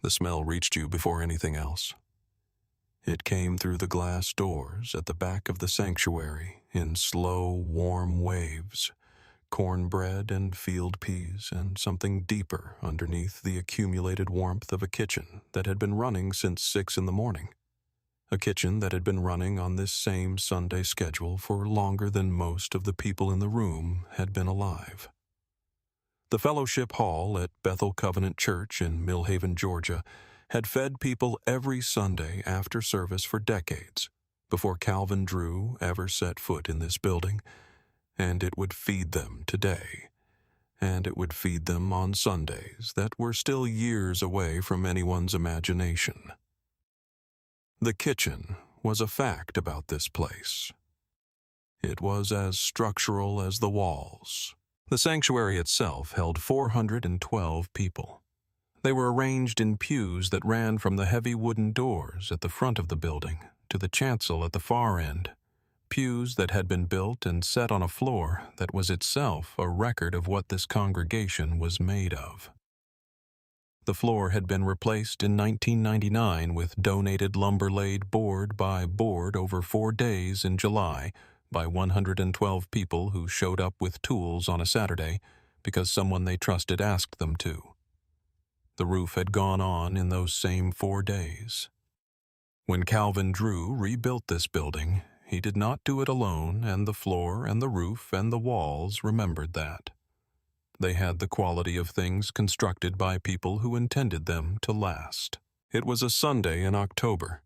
The smell reached you before anything else. It came through the glass doors at the back of the sanctuary in slow, warm waves, cornbread and field peas and something deeper underneath the accumulated warmth of a kitchen that had been running since 6 in the morning. A kitchen that had been running on this same Sunday schedule for longer than most of the people in the room had been alive. The fellowship hall at Bethel Covenant Church in Millhaven, Georgia, had fed people every Sunday after service for decades before Calvin Drue ever set foot in this building, and it would feed them today, and it would feed them on Sundays that were still years away from anyone's imagination. The kitchen was a fact about this place. It was as structural as the walls. The sanctuary itself held 412 people. They were arranged in pews that ran from the heavy wooden doors at the front of the building to the chancel at the far end, pews that had been built and set on a floor that was itself a record of what this congregation was made of. The floor had been replaced in 1999 with donated lumber laid board by board over 4 days in July by 112 people who showed up with tools on a Saturday because someone they trusted asked them to. The roof had gone on in those same 4 days. When Calvin Drue rebuilt this building, he did not do it alone, and the floor and the roof and the walls remembered that. They had the quality of things constructed by people who intended them to last. It was a Sunday in October.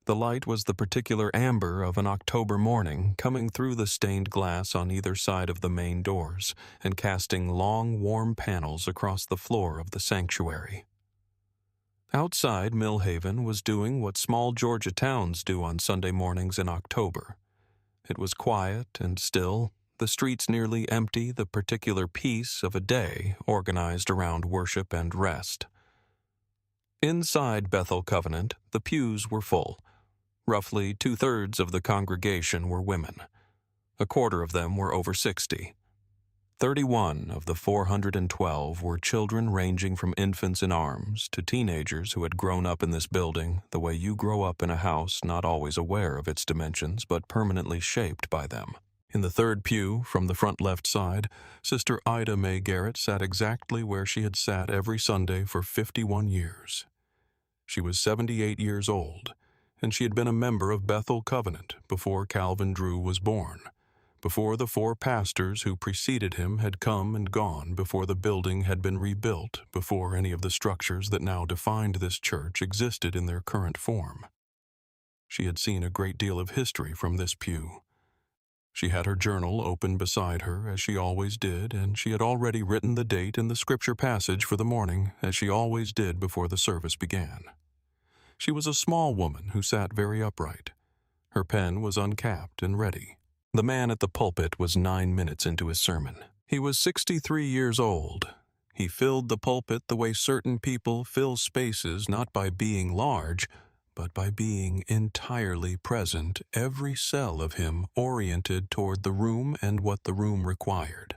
The light was the particular amber of an October morning coming through the stained glass on either side of the main doors and casting long, warm panels across the floor of the sanctuary. Outside, Millhaven was doing what small Georgia towns do on Sunday mornings in October. It was quiet and still, the streets nearly empty, the particular piece of a day organized around worship and rest. Inside Bethel Covenant, the pews were full. Roughly 2/3 of the congregation were women. A quarter of them were over 60. 31 of the 412 were children ranging from infants in arms to teenagers who had grown up in this building the way you grow up in a house not always aware of its dimensions but permanently shaped by them. In the third pew, from the front left side, Sister Ida Mae Garrett sat exactly where she had sat every Sunday for 51 years. She was 78 years old, and she had been a member of Bethel Covenant before Calvin Drue was born, before the 4 pastors who preceded him had come and gone, before the building had been rebuilt, before any of the structures that now defined this church existed in their current form. She had seen a great deal of history from this pew. She had her journal open beside her, as she always did, and she had already written the date and the scripture passage for the morning, as she always did before the service began. She was a small woman who sat very upright. Her pen was uncapped and ready. The man at the pulpit was 9 minutes into his sermon. He was 63 years old. He filled the pulpit the way certain people fill spaces not by being large, but by being entirely present, every cell of him oriented toward the room and what the room required.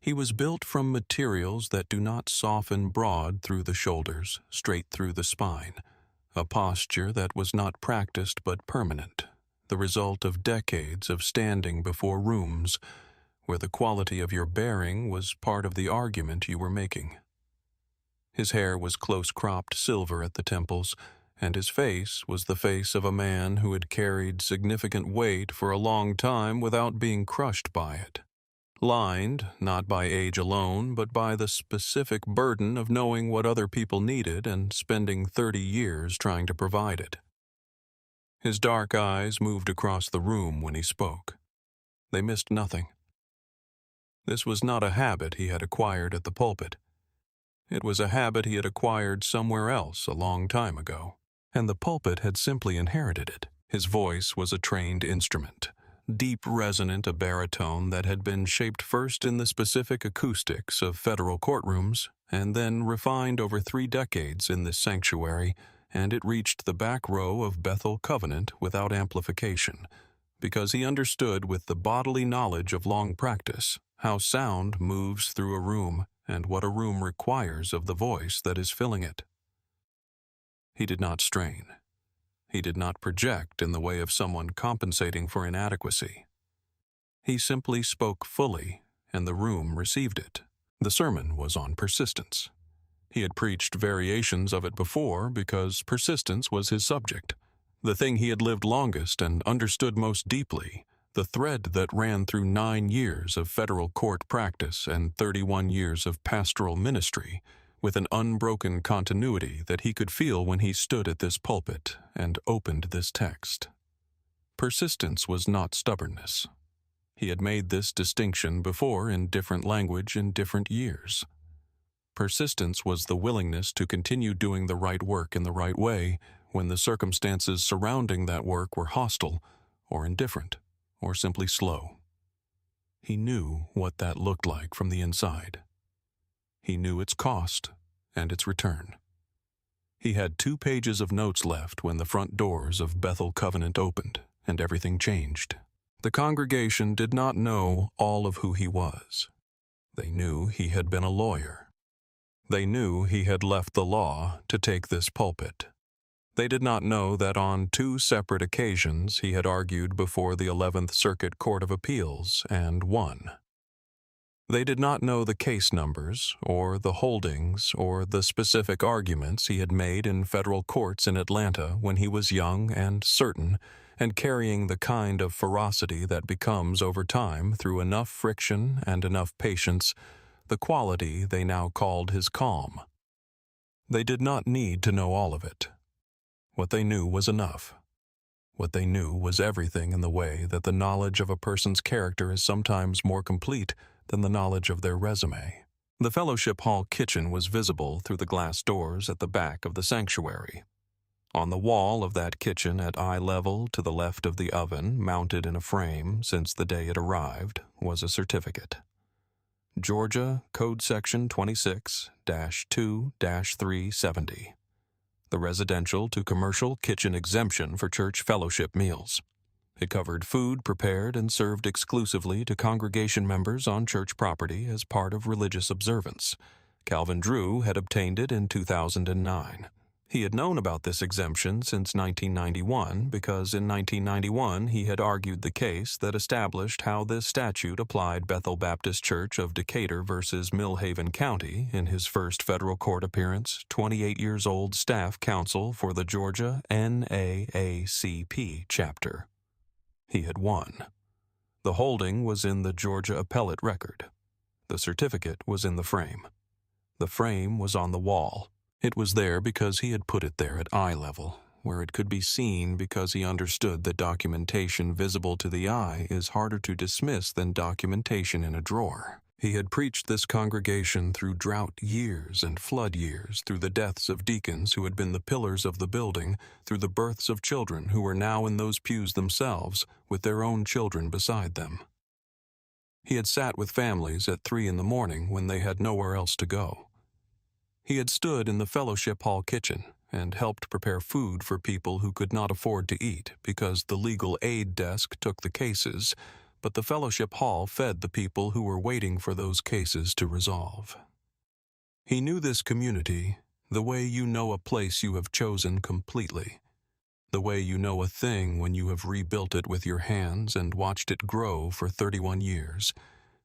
He was built from materials that do not soften broad through the shoulders, straight through the spine, a posture that was not practiced but permanent, the result of decades of standing before rooms where the quality of your bearing was part of the argument you were making. His hair was close-cropped silver at the temples, and his face was the face of a man who had carried significant weight for a long time without being crushed by it, lined not by age alone but by the specific burden of knowing what other people needed and spending 30 years trying to provide it. His dark eyes moved across the room when he spoke. They missed nothing. This was not a habit he had acquired at the pulpit. It was a habit he had acquired somewhere else a long time ago, and the pulpit had simply inherited it. His voice was a trained instrument, deep resonant, a baritone that had been shaped first in the specific acoustics of federal courtrooms and then refined over 3 decades in this sanctuary, and it reached the back row of Bethel Covenant without amplification, because he understood with the bodily knowledge of long practice how sound moves through a room and what a room requires of the voice that is filling it. He did not strain. He did not project in the way of someone compensating for inadequacy. He simply spoke fully, and the room received it. The sermon was on persistence. He had preached variations of it before because persistence was his subject, the thing he had lived longest and understood most deeply, the thread that ran through 9 years of federal court practice and 31 years of pastoral ministry, with an unbroken continuity that he could feel when he stood at this pulpit and opened this text. Persistence was not stubbornness. He had made this distinction before in different language in different years. Persistence was the willingness to continue doing the right work in the right way when the circumstances surrounding that work were hostile or indifferent or simply slow. He knew what that looked like from the inside. He knew its cost and its return. He had 2 pages of notes left when the front doors of Bethel Covenant opened and everything changed. The congregation did not know all of who he was. They knew he had been a lawyer. They knew he had left the law to take this pulpit. They did not know that on 2 separate occasions he had argued before the 11th Circuit Court of Appeals and won. They did not know the case numbers or the holdings or the specific arguments he had made in federal courts in Atlanta when he was young and certain and carrying the kind of ferocity that becomes over time through enough friction and enough patience, the quality they now called his calm. They did not need to know all of it. What they knew was enough. What they knew was everything in the way that the knowledge of a person's character is sometimes more complete than the knowledge of their resume. The fellowship hall kitchen was visible through the glass doors at the back of the sanctuary. On the wall of that kitchen at eye level to the left of the oven, mounted in a frame since the day it arrived, was a certificate. Georgia Code Section 26-2-370. The residential to commercial kitchen exemption for church fellowship meals. It covered food prepared and served exclusively to congregation members on church property as part of religious observance. Calvin Drue had obtained it in 2009. He had known about this exemption since 1991 because in 1991 he had argued the case that established how this statute applied Bethel Baptist Church of Decatur versus Millhaven County in his first federal court appearance, 28 years old staff counsel for the Georgia NAACP chapter. He had won. The holding was in the Georgia appellate record. The certificate was in the frame. The frame was on the wall. It was there because he had put it there at eye level, where it could be seen because he understood that documentation visible to the eye is harder to dismiss than documentation in a drawer. He had preached this congregation through drought years and flood years, through the deaths of deacons who had been the pillars of the building, through the births of children who were now in those pews themselves, with their own children beside them. He had sat with families at 3 in the morning when they had nowhere else to go. He had stood in the fellowship hall kitchen and helped prepare food for people who could not afford to eat because the legal aid desk took the cases, but the fellowship hall fed the people who were waiting for those cases to resolve. He knew this community the way you know a place you have chosen completely, the way you know a thing when you have rebuilt it with your hands and watched it grow for 31 years,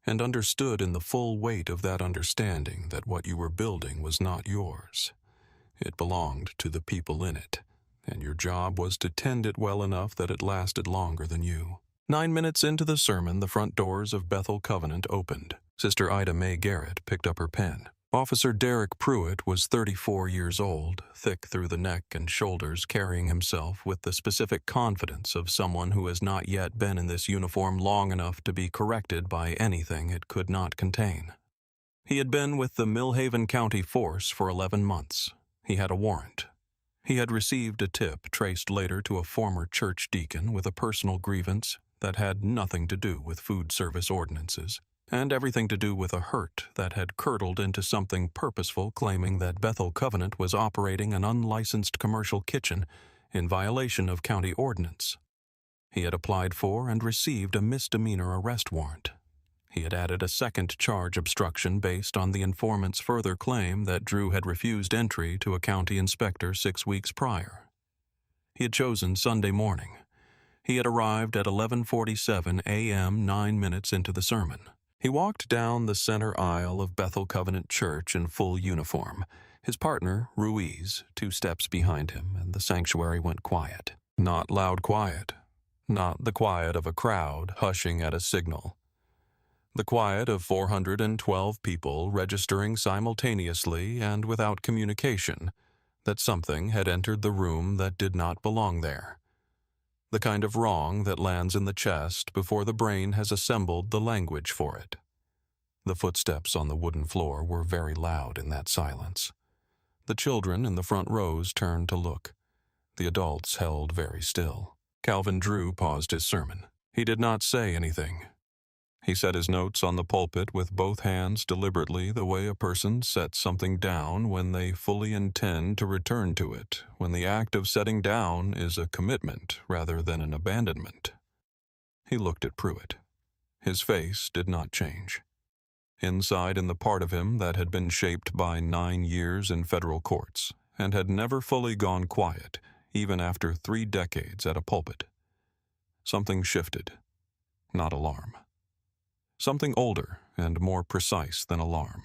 and understood in the full weight of that understanding that what you were building was not yours. It belonged to the people in it, and your job was to tend it well enough that it lasted longer than you. 9 minutes into the sermon, the front doors of Bethel Covenant opened. Sister Ida Mae Garrett picked up her pen. Officer Derek Pruitt was 34 years old, thick through the neck and shoulders, carrying himself with the specific confidence of someone who has not yet been in this uniform long enough to be corrected by anything it could not contain. He had been with the Millhaven County Force for 11 months. He had a warrant. He had received a tip traced later to a former church deacon with a personal grievance that had nothing to do with food service ordinances, and everything to do with a hurt that had curdled into something purposeful, claiming that Bethel Covenant was operating an unlicensed commercial kitchen in violation of county ordinance. He had applied for and received a misdemeanor arrest warrant. He had added a second charge, obstruction, based on the informant's further claim that Drue had refused entry to a county inspector 6 weeks prior. He had chosen Sunday morning. He had arrived at 11:47 a.m., 9 minutes into the sermon. He walked down the center aisle of Bethel Covenant Church in full uniform, his partner, Ruiz, 2 steps behind him, and the sanctuary went quiet. Not loud quiet. Not the quiet of a crowd hushing at a signal. The quiet of 412 people registering simultaneously and without communication that something had entered the room that did not belong there. The kind of wrong that lands in the chest before the brain has assembled the language for it. The footsteps on the wooden floor were very loud in that silence. The children in the front rows turned to look. The adults held very still. Calvin Drue paused his sermon. He did not say anything. He set his notes on the pulpit with both hands deliberately, the way a person sets something down when they fully intend to return to it, when the act of setting down is a commitment rather than an abandonment. He looked at Pruitt. His face did not change. Inside in the part of him that had been shaped by 9 years in federal courts and had never fully gone quiet, even after 3 decades at a pulpit, something shifted, not alarm. Something older and more precise than alarm.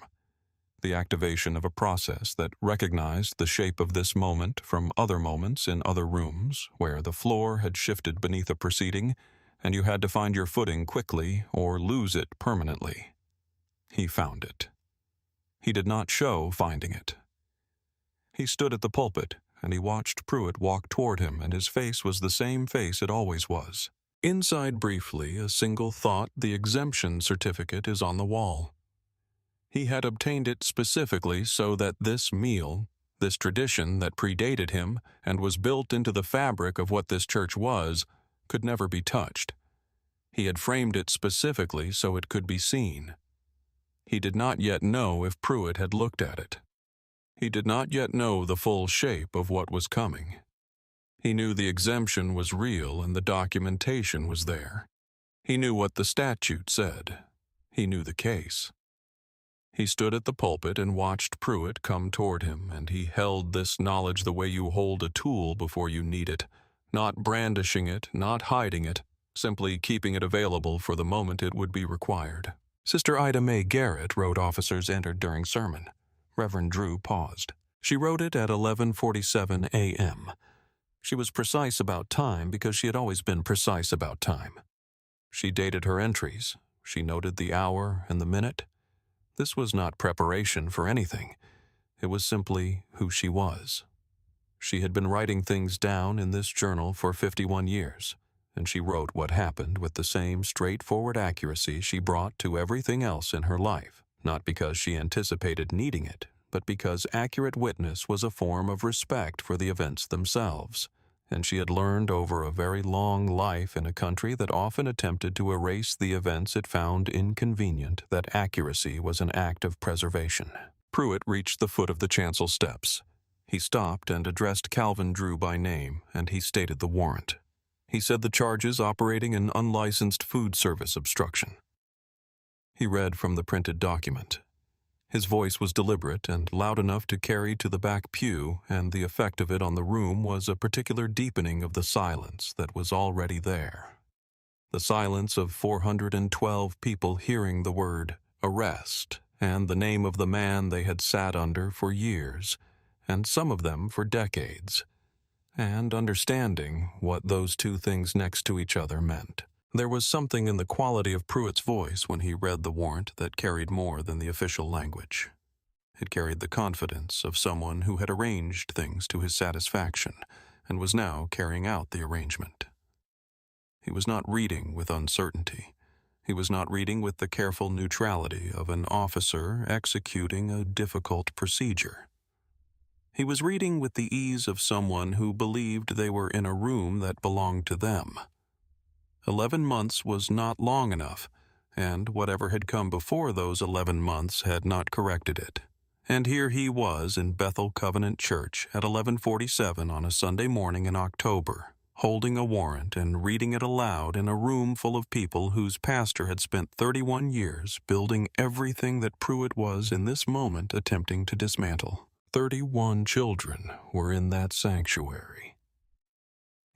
The activation of a process that recognized the shape of this moment from other moments in other rooms where the floor had shifted beneath a proceeding and you had to find your footing quickly or lose it permanently. He found it. He did not show finding it. He stood at the pulpit and he watched Pruitt walk toward him, and his face was the same face it always was. Inside briefly, a single thought: the exemption certificate is on the wall. He had obtained it specifically so that this meal, this tradition that predated him and was built into the fabric of what this church was, could never be touched. He had framed it specifically so it could be seen. He did not yet know if Pruitt had looked at it. He did not yet know the full shape of what was coming. He knew the exemption was real and the documentation was there. He knew what the statute said. He knew the case. He stood at the pulpit and watched Pruitt come toward him, and he held this knowledge the way you hold a tool before you need it, not brandishing it, not hiding it, simply keeping it available for the moment it would be required. Sister Ida Mae Garrett wrote officers entered during sermon. Reverend Drue paused. She wrote it at 11:47 a.m. She was precise about time because she had always been precise about time. She dated her entries. She noted the hour and the minute. This was not preparation for anything. It was simply who she was. She had been writing things down in this journal for 51 years, and she wrote what happened with the same straightforward accuracy she brought to everything else in her life, not because she anticipated needing it, but because accurate witness was a form of respect for the events themselves. And she had learned over a very long life in a country that often attempted to erase the events it found inconvenient that accuracy was an act of preservation. Pruitt reached the foot of the chancel steps. He stopped and addressed Calvin Drue by name, and he stated the warrant. He said the charges operating an unlicensed food service obstruction. He read from the printed document. His voice was deliberate and loud enough to carry to the back pew, and the effect of it on the room was a particular deepening of the silence that was already there. The silence of 412 people hearing the word arrest and the name of the man they had sat under for years, and some of them for decades, and understanding what those two things next to each other meant. There was something in the quality of Pruitt's voice when he read the warrant that carried more than the official language. It carried the confidence of someone who had arranged things to his satisfaction and was now carrying out the arrangement. He was not reading with uncertainty. He was not reading with the careful neutrality of an officer executing a difficult procedure. He was reading with the ease of someone who believed they were in a room that belonged to them. 11 months was not long enough, and whatever had come before those 11 months had not corrected it. And here he was in Bethel Covenant Church at 11:47 on a Sunday morning in October, holding a warrant and reading it aloud in a room full of people whose pastor had spent 31 years building everything that Pruitt was in this moment attempting to dismantle. 31 children were in that sanctuary.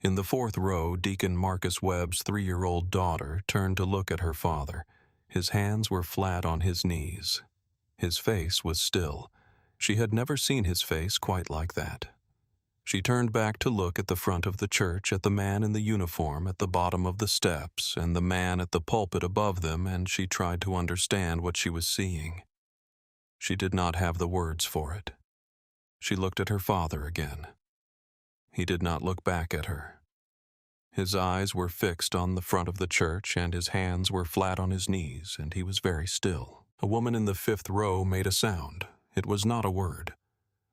In the fourth row, Deacon Marcus Webb's 3-year-old daughter turned to look at her father. His hands were flat on his knees. His face was still. She had never seen his face quite like that. She turned back to look at the front of the church, at the man in the uniform at the bottom of the steps and the man at the pulpit above them, and she tried to understand what she was seeing. She did not have the words for it. She looked at her father again. He did not look back at her. His eyes were fixed on the front of the church, and his hands were flat on his knees, and he was very still. A woman in the 5th row made a sound. It was not a word.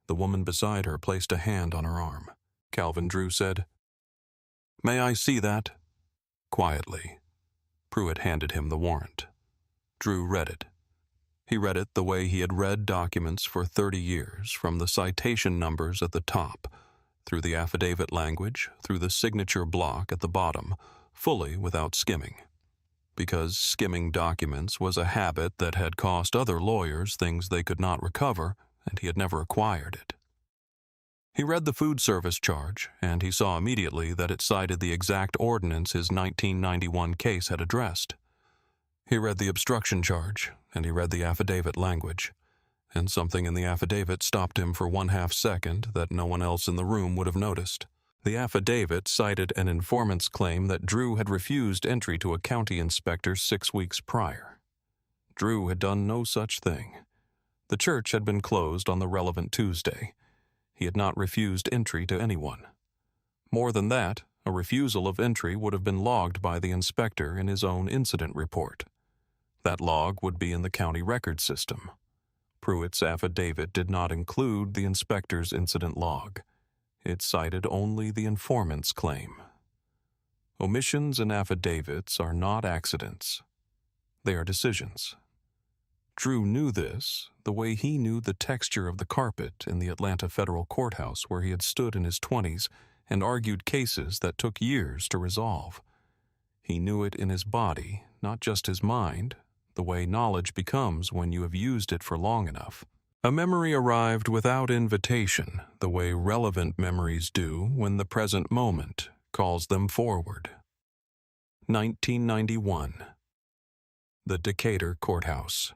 The woman beside her placed a hand on her arm. Calvin Drue said, "May I see that?" Quietly. Pruitt handed him the warrant. Drue read it. He read it the way he had read documents for 30 years, from the citation numbers at the top, through the affidavit language, through the signature block at the bottom, fully without skimming. Because skimming documents was a habit that had cost other lawyers things they could not recover, and he had never acquired it. He read the food service charge, and he saw immediately that it cited the exact ordinance his 1991 case had addressed. He read the obstruction charge, and he read the affidavit language, and something in the affidavit stopped him for 1/2 second that no one else in the room would have noticed. The affidavit cited an informant's claim that Drue had refused entry to a county inspector 6 weeks prior. Drue had done no such thing. The church had been closed on the relevant Tuesday. He had not refused entry to anyone. More than that, a refusal of entry would have been logged by the inspector in his own incident report. That log would be in the county record system. Pruitt's affidavit did not include the inspector's incident log. It cited only the informant's claim. Omissions in affidavits are not accidents. They are decisions. Drue knew this the way he knew the texture of the carpet in the Atlanta federal courthouse where he had stood in his 20s and argued cases that took years to resolve. He knew it in his body, not just his mind, the way knowledge becomes when you have used it for long enough. A memory arrived without invitation, the way relevant memories do when the present moment calls them forward. 1991. The Decatur Courthouse.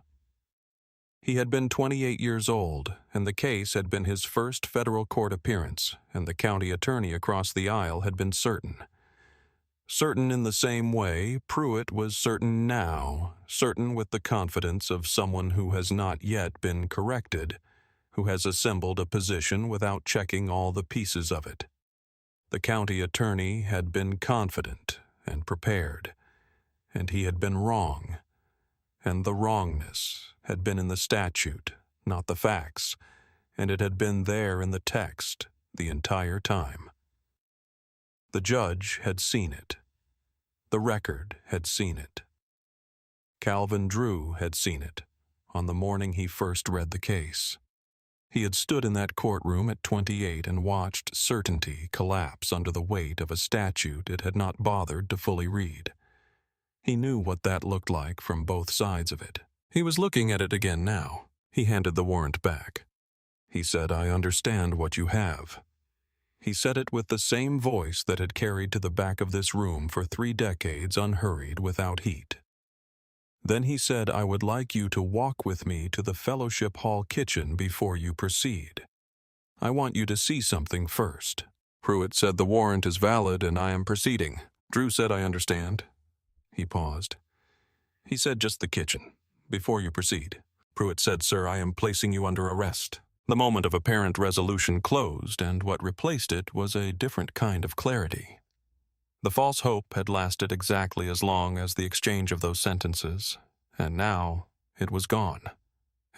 He had been 28 years old, and the case had been his first federal court appearance, and the county attorney across the aisle had been certain. Certain in the same way, Pruitt was certain now, certain with the confidence of someone who has not yet been corrected, who has assembled a position without checking all the pieces of it. The county attorney had been confident and prepared, and he had been wrong, and the wrongness had been in the statute, not the facts, and it had been there in the text the entire time. The judge had seen it. The record had seen it. Calvin Drue had seen it on the morning he first read the case. He had stood in that courtroom at 28 and watched certainty collapse under the weight of a statute it had not bothered to fully read. He knew what that looked like from both sides of it. He was looking at it again now. He handed the warrant back. He said, "I understand what you have." He said it with the same voice that had carried to the back of this room for 3 decades unhurried without heat. Then he said, "I would like you to walk with me to the Fellowship Hall kitchen before you proceed. I want you to see something first." Pruitt said, "The warrant is valid and I am proceeding." Drue said, "I understand." He paused. He said, "Just the kitchen, before you proceed." Pruitt said, "Sir, I am placing you under arrest." The moment of apparent resolution closed, and what replaced it was a different kind of clarity. The false hope had lasted exactly as long as the exchange of those sentences, and now it was gone,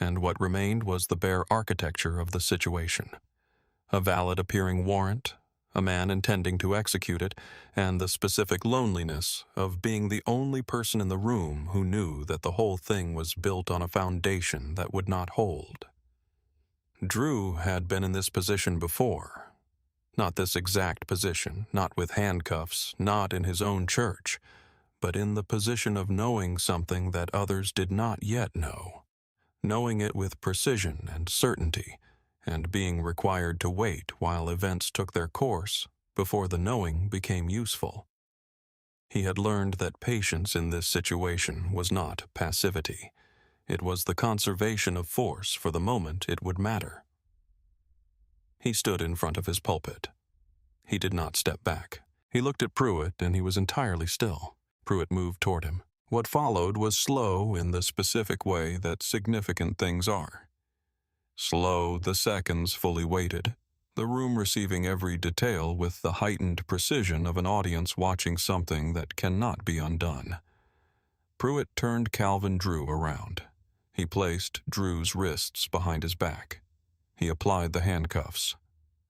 and what remained was the bare architecture of the situation. A valid-appearing warrant, a man intending to execute it, and the specific loneliness of being the only person in the room who knew that the whole thing was built on a foundation that would not hold. Drue had been in this position before. Not this exact position, not with handcuffs, not in his own church, but in the position of knowing something that others did not yet know, knowing it with precision and certainty, and being required to wait while events took their course before the knowing became useful. He had learned that patience in this situation was not passivity. It was the conservation of force for the moment it would matter. He stood in front of his pulpit. He did not step back. He looked at Pruitt, and he was entirely still. Pruitt moved toward him. What followed was slow in the specific way that significant things are. Slow, the seconds fully weighted, the room receiving every detail with the heightened precision of an audience watching something that cannot be undone. Pruitt turned Calvin Drue around. He placed Drue's wrists behind his back. He applied the handcuffs.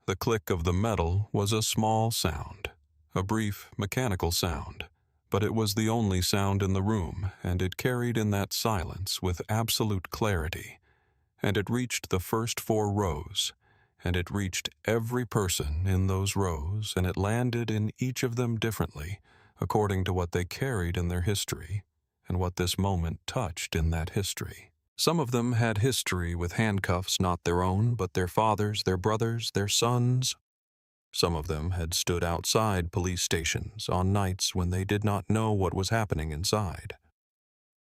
The click of the metal was a small sound, a brief, mechanical sound, but it was the only sound in the room, and it carried in that silence with absolute clarity. And it reached the first 4 rows, and it reached every person in those rows, and it landed in each of them differently, according to what they carried in their history, and what this moment touched in that history. Some of them had history with handcuffs not their own, but their fathers, their brothers, their sons. Some of them had stood outside police stations on nights when they did not know what was happening inside.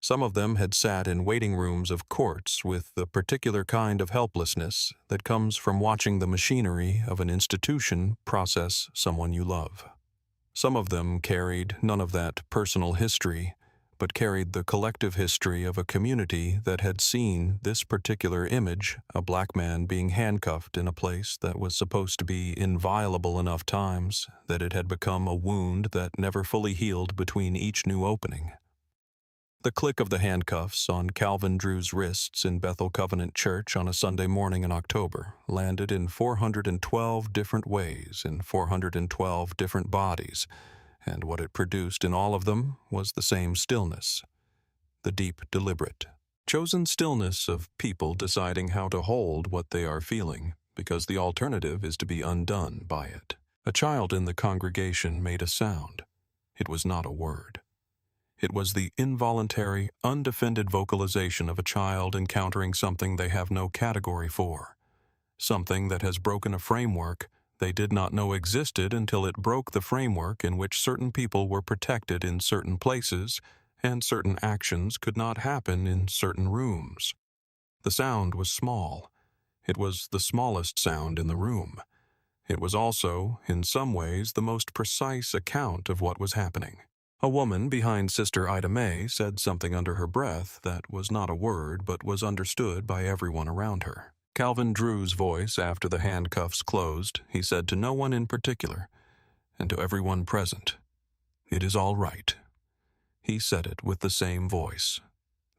Some of them had sat in waiting rooms of courts with the particular kind of helplessness that comes from watching the machinery of an institution process someone you love. Some of them carried none of that personal history, but carried the collective history of a community that had seen this particular image, a black man being handcuffed in a place that was supposed to be inviolable enough times that it had become a wound that never fully healed between each new opening. The click of the handcuffs on Calvin Drue's wrists in Bethel Covenant Church on a Sunday morning in October landed in 412 different ways in 412 different bodies, and what it produced in all of them was the same stillness, the deep, deliberate, chosen stillness of people deciding how to hold what they are feeling, because the alternative is to be undone by it. A child in the congregation made a sound. It was not a word. It was the involuntary, undefended vocalization of a child encountering something they have no category for, something that has broken a framework they did not know existed until it broke the framework in which certain people were protected in certain places and certain actions could not happen in certain rooms. The sound was small. It was the smallest sound in the room. It was also, in some ways, the most precise account of what was happening. A woman behind Sister Ida May said something under her breath that was not a word but was understood by everyone around her. Calvin Drue's voice after the handcuffs closed, he said to no one in particular, and to everyone present, "It is all right." He said it with the same voice,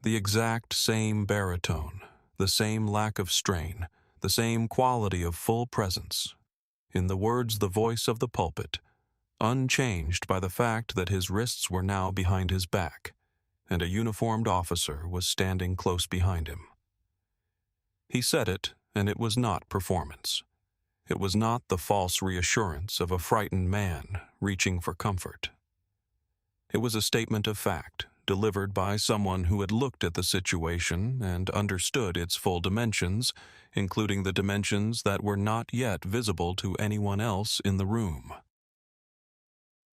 the exact same baritone, the same lack of strain, the same quality of full presence. In the words, the voice of the pulpit, unchanged by the fact that his wrists were now behind his back, and a uniformed officer was standing close behind him. He said it, and it was not performance. It was not the false reassurance of a frightened man reaching for comfort. It was a statement of fact, delivered by someone who had looked at the situation and understood its full dimensions, including the dimensions that were not yet visible to anyone else in the room.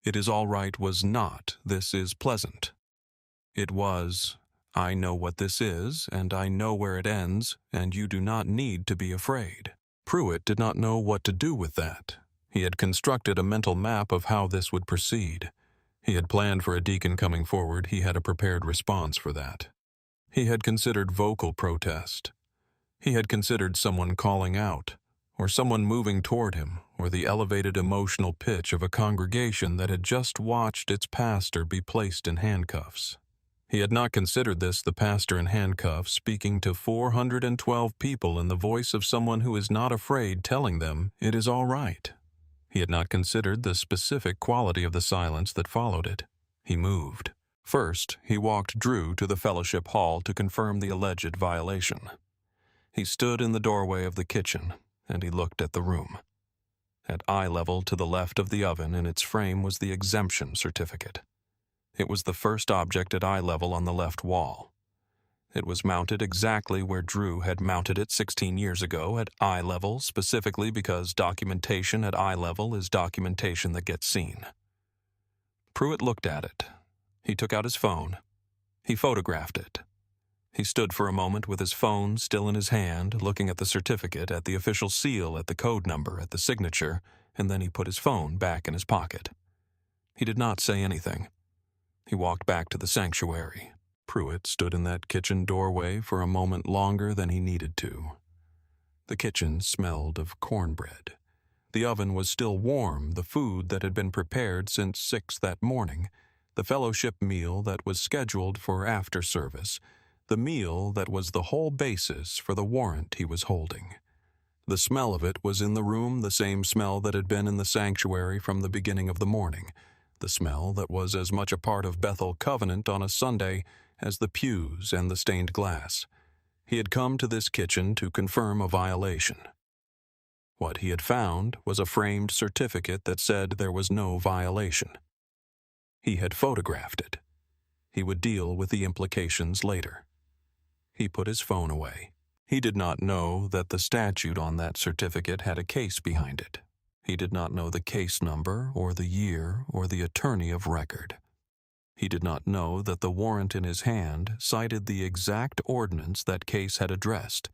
It is all right was not, this is pleasant. It was, I know what this is, and I know where it ends, and you do not need to be afraid. Pruitt did not know what to do with that. He had constructed a mental map of how this would proceed. He had planned for a deacon coming forward. He had a prepared response for that. He had considered vocal protest. He had considered someone calling out, or someone moving toward him, or the elevated emotional pitch of a congregation that had just watched its pastor be placed in handcuffs. He had not considered this the pastor in handcuffs speaking to 412 people in the voice of someone who is not afraid, telling them it is all right. He had not considered the specific quality of the silence that followed it. He moved. First, he walked Drue to the fellowship hall to confirm the alleged violation. He stood in the doorway of the kitchen, and he looked at the room. At eye level to the left of the oven in its frame was the exemption certificate. It was the first object at eye level on the left wall. It was mounted exactly where Drue had mounted it 16 years ago, at eye level, specifically because documentation at eye level is documentation that gets seen. Pruitt looked at it. He took out his phone. He photographed it. He stood for a moment with his phone still in his hand, looking at the certificate, at the official seal, at the code number, at the signature, and then he put his phone back in his pocket. He did not say anything. He walked back to the sanctuary. Pruitt stood in that kitchen doorway for a moment longer than he needed to. The kitchen smelled of cornbread. The oven was still warm, the food that had been prepared since 6 that morning, the fellowship meal that was scheduled for after service, the meal that was the whole basis for the warrant he was holding. The smell of it was in the room, the same smell that had been in the sanctuary from the beginning of the morning, the smell that was as much a part of Bethel Covenant on a Sunday as the pews and the stained glass. He had come to this kitchen to confirm a violation. What he had found was a framed certificate that said there was no violation. He had photographed it. He would deal with the implications later. He put his phone away. He did not know that the statute on that certificate had a case behind it. He did not know the case number or the year or the attorney of record. He did not know that the warrant in his hand cited the exact ordinance that case had addressed,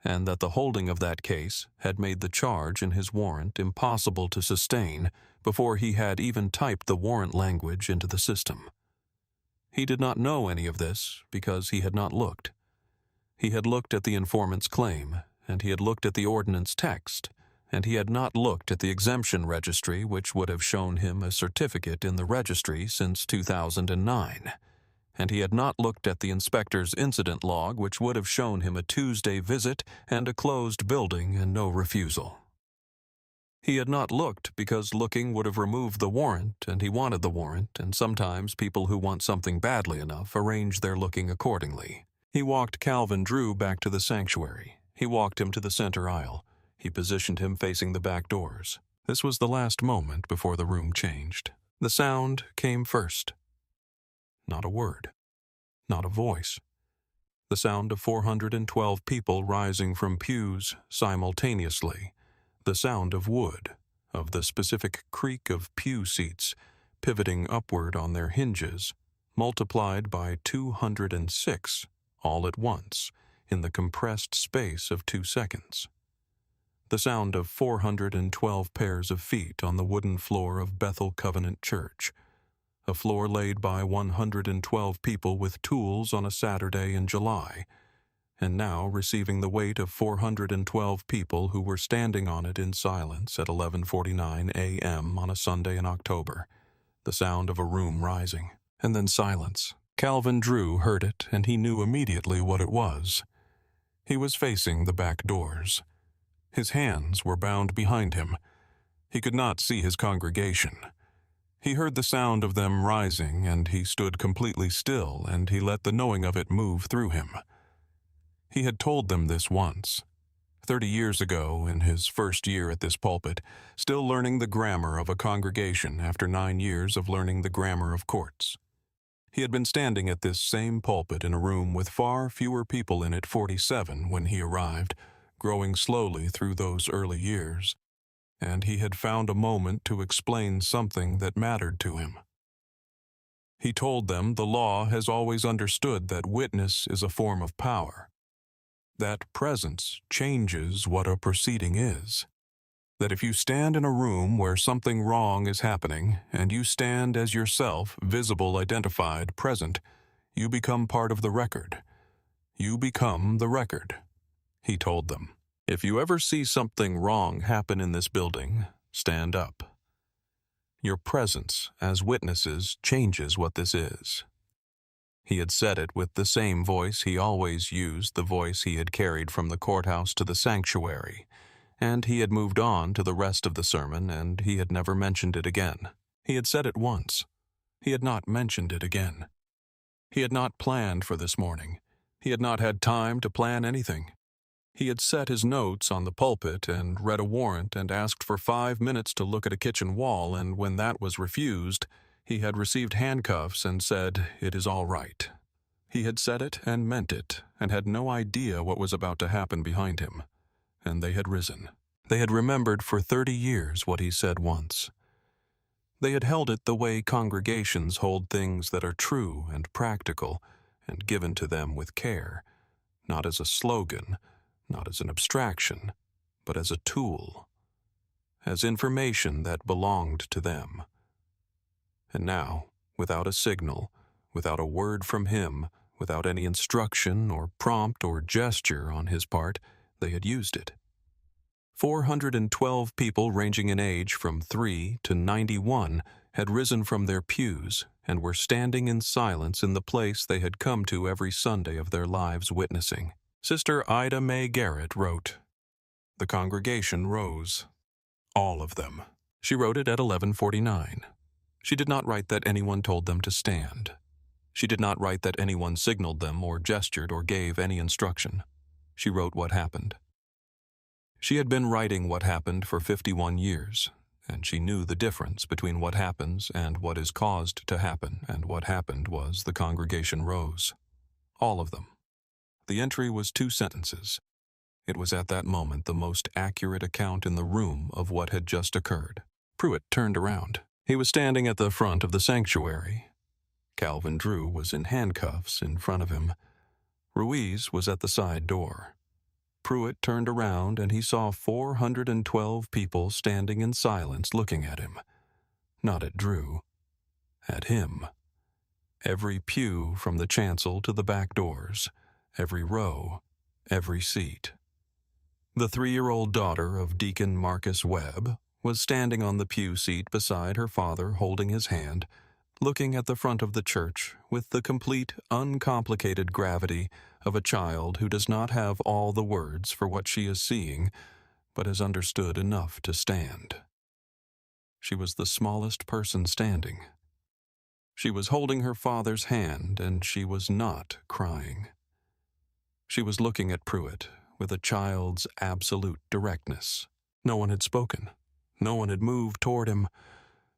and that the holding of that case had made the charge in his warrant impossible to sustain before he had even typed the warrant language into the system. He did not know any of this because he had not looked. He had looked at the informant's claim, and he had looked at the ordinance text, and he had not looked at the exemption registry, which would have shown him a certificate in the registry since 2009, and he had not looked at the inspector's incident log, which would have shown him a Tuesday visit and a closed building and no refusal. He had not looked because looking would have removed the warrant, and he wanted the warrant, and sometimes people who want something badly enough arrange their looking accordingly. He walked Calvin Drue back to the sanctuary. He walked him to the center aisle. He positioned him facing the back doors. This was the last moment before the room changed. The sound came first. Not a word. Not a voice. The sound of 412 people rising from pews simultaneously. The sound of wood, of the specific creak of pew seats pivoting upward on their hinges, multiplied by 206 all at once in the compressed space of 2 seconds. The sound of 412 pairs of feet on the wooden floor of Bethel Covenant Church, a floor laid by 112 people with tools on a Saturday in July, and now receiving the weight of 412 people who were standing on it in silence at 11:49 a.m. on a Sunday in October. The sound of a room rising, and then silence. Calvin Drue heard it, and he knew immediately what it was. He was facing the back doors. His hands were bound behind him. He could not see his congregation. He heard the sound of them rising, and he stood completely still, and he let the knowing of it move through him. He had told them this once, 30 years ago, in his first year at this pulpit, still learning the grammar of a congregation after 9 years of learning the grammar of courts. He had been standing at this same pulpit in a room with far fewer people in it 47 when he arrived, growing slowly through those early years, and he had found a moment to explain something that mattered to him. He told them the law has always understood that witness is a form of power, that presence changes what a proceeding is, that if you stand in a room where something wrong is happening, and you stand as yourself, visible, identified, present, you become part of the record. You become the record. He told them, if you ever see something wrong happen in this building, stand up. Your presence as witnesses changes what this is. He had said it with the same voice he always used, the voice he had carried from the courthouse to the sanctuary, and he had moved on to the rest of the sermon, and he had never mentioned it again. He had said it once. He had not mentioned it again. He had not planned for this morning. He had not had time to plan anything. He had set his notes on the pulpit and read a warrant and asked for 5 minutes to look at a kitchen wall, and when that was refused, he had received handcuffs and said, "It is all right." He had said it and meant it, and had no idea what was about to happen behind him, and they had risen. They had remembered for 30 years what he said once. They had held it the way congregations hold things that are true and practical and given to them with care, not as a slogan, not as an abstraction, but as a tool, as information that belonged to them. And now, without a signal, without a word from him, without any instruction or prompt or gesture on his part, they had used it. 412 people ranging in age from 3 to 91 had risen from their pews and were standing in silence in the place they had come to every Sunday of their lives witnessing. Sister Ida Mae Garrett wrote, "The congregation rose. All of them." She wrote it at 11:49. She did not write that anyone told them to stand. She did not write that anyone signaled them or gestured or gave any instruction. She wrote what happened. She had been writing what happened for 51 years, and she knew the difference between what happens and what is caused to happen, and what happened was the congregation rose. All of them. The entry was 2 sentences. It was at that moment the most accurate account in the room of what had just occurred. Pruitt turned around. He was standing at the front of the sanctuary. Calvin Drue was in handcuffs in front of him. Ruiz was at the side door. Pruitt turned around and he saw 412 people standing in silence looking at him. Not at Drue. At him. Every pew from the chancel to the back doors. Every row. Every seat. The 3-year-old daughter of Deacon Marcus Webb was standing on the pew seat beside her father holding his hand, looking at the front of the church with the complete, uncomplicated gravity of a child who does not have all the words for what she is seeing, but has understood enough to stand. She was the smallest person standing. She was holding her father's hand, and she was not crying. She was looking at Pruitt with a child's absolute directness. No one had spoken. No one had moved toward him.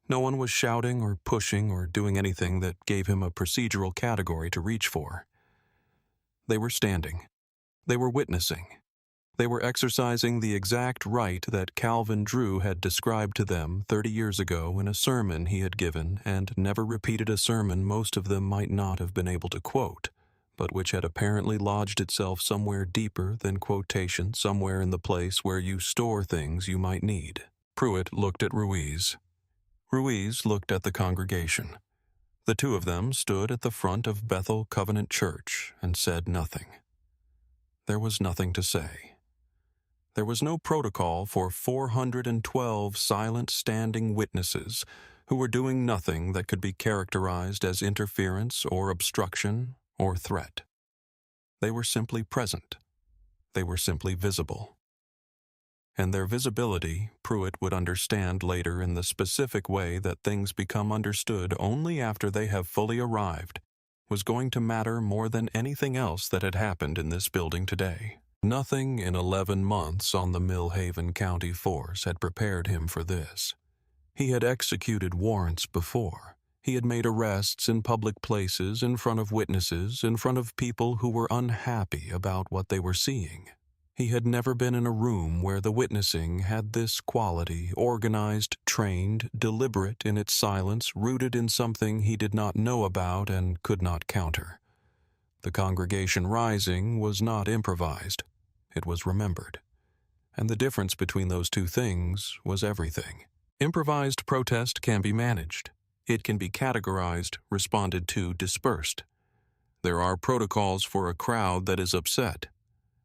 No one was shouting or pushing or doing anything that gave him a procedural category to reach for. They were standing. They were witnessing. They were exercising the exact right that Calvin Drue had described to them 30 years ago in a sermon he had given, and never repeated a sermon most of them might not have been able to quote, but which had apparently lodged itself somewhere deeper than quotation, somewhere in the place where you store things you might need. Pruitt looked at Ruiz. Ruiz looked at the congregation. The 2 of them stood at the front of Bethel Covenant Church and said nothing. There was nothing to say. There was no protocol for 412 silent standing witnesses who were doing nothing that could be characterized as interference or obstruction or threat. They were simply present. They were simply visible. And their visibility, Pruitt would understand later in the specific way that things become understood only after they have fully arrived, was going to matter more than anything else that had happened in this building today. Nothing in 11 months on the Millhaven County force had prepared him for this. He had executed warrants before. He had made arrests in public places, in front of witnesses, in front of people who were unhappy about what they were seeing. He had never been in a room where the witnessing had this quality, organized, trained, deliberate in its silence, rooted in something he did not know about and could not counter. The congregation rising was not improvised. It was remembered. And the difference between those 2 things was everything. Improvised protest can be managed. It can be categorized, responded to, dispersed. There are protocols for a crowd that is upset.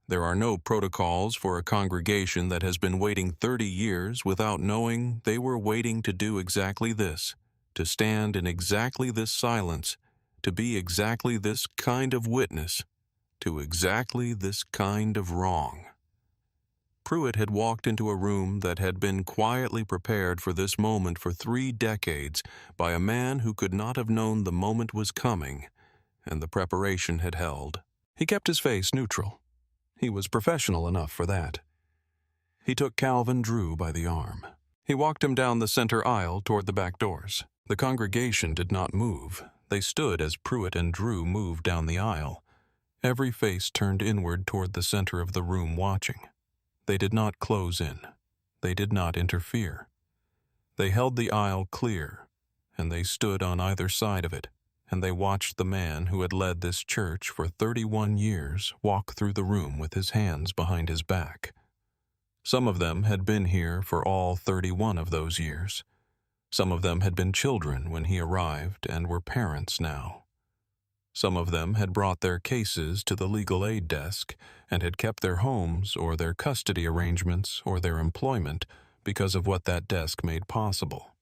There are no protocols for a congregation that has been waiting 30 years without knowing they were waiting to do exactly this, to stand in exactly this silence, to be exactly this kind of witness, to exactly this kind of wrong. Pruitt had walked into a room that had been quietly prepared for this moment for 3 decades by a man who could not have known the moment was coming, and the preparation had held. He kept his face neutral. He was professional enough for that. He took Calvin Drue by the arm. He walked him down the center aisle toward the back doors. The congregation did not move. They stood as Pruitt and Drue moved down the aisle, every face turned inward toward the center of the room watching. They did not close in. They did not interfere. They held the aisle clear, and they stood on either side of it, and they watched the man who had led this church for 31 years walk through the room with his hands behind his back. Some of them had been here for all 31 of those years. Some of them had been children when he arrived and were parents now. Some of them had brought their cases to the legal aid desk and had kept their homes or their custody arrangements or their employment because of what that desk made possible.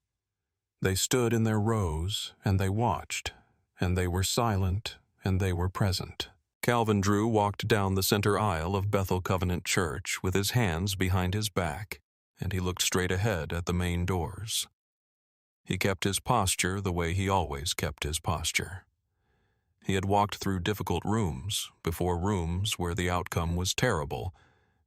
They stood in their rows and they watched, and they were silent and they were present. Calvin Drue walked down the center aisle of Bethel Covenant Church with his hands behind his back, and he looked straight ahead at the main doors. He kept his posture the way he always kept his posture. He had walked through difficult rooms, before rooms where the outcome was terrible,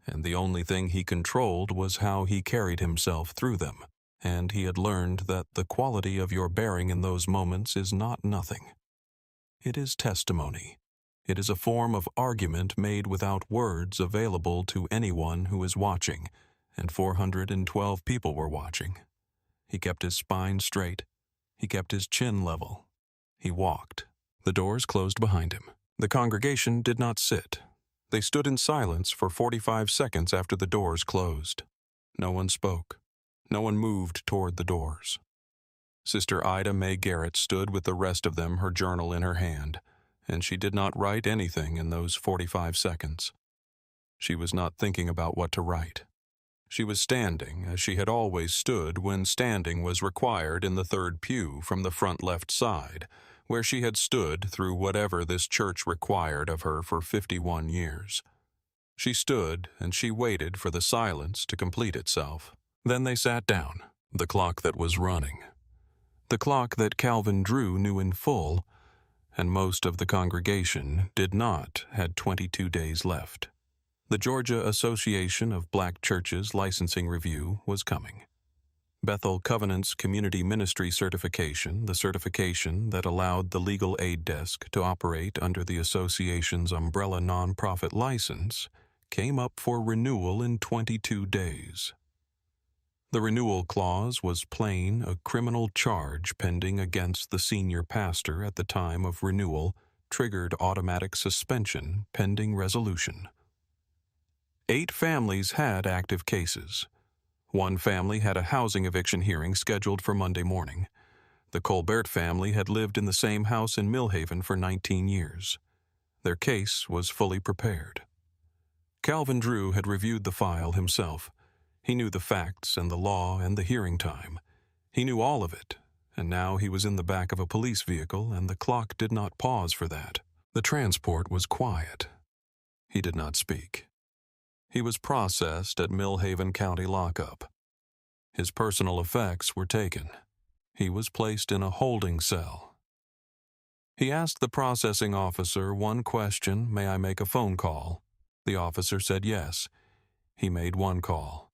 and the only thing he controlled was how he carried himself through them, and he had learned that the quality of your bearing in those moments is not nothing. It is testimony. It is a form of argument made without words available to anyone who is watching, and 412 people were watching. He kept his spine straight. He kept his chin level. He walked. The doors closed behind him. The congregation did not sit. They stood in silence for 45 seconds after the doors closed. No one spoke. No one moved toward the doors. Sister Ida Mae Garrett stood with the rest of them, her journal in her hand, and she did not write anything in those 45 seconds. She was not thinking about what to write. She was standing as she had always stood when standing was required in the third pew from the front left side, where she had stood through whatever this church required of her for 51 years. She stood and she waited for the silence to complete itself. Then they sat down, the clock that was running. The clock that Calvin Drue knew in full, and most of the congregation did not, had 22 days left. The Georgia Association of Black Churches licensing review was coming. Bethel Covenant's Community Ministry Certification, the certification that allowed the legal aid desk to operate under the association's umbrella nonprofit license, came up for renewal in 22 days. The renewal clause was plain a criminal charge pending against the senior pastor at the time of renewal triggered automatic suspension pending resolution. 8 families had active cases. One family had a housing eviction hearing scheduled for Monday morning. The Colbert family had lived in the same house in Millhaven for 19 years. Their case was fully prepared. Calvin Drue had reviewed the file himself. He knew the facts and the law and the hearing time. He knew all of it, and now he was in the back of a police vehicle, and the clock did not pause for that. The transport was quiet. He did not speak. He was processed at Millhaven County lockup. His personal effects were taken. He was placed in a holding cell. He asked the processing officer one question, "May I make a phone call?" The officer said yes. He made one call.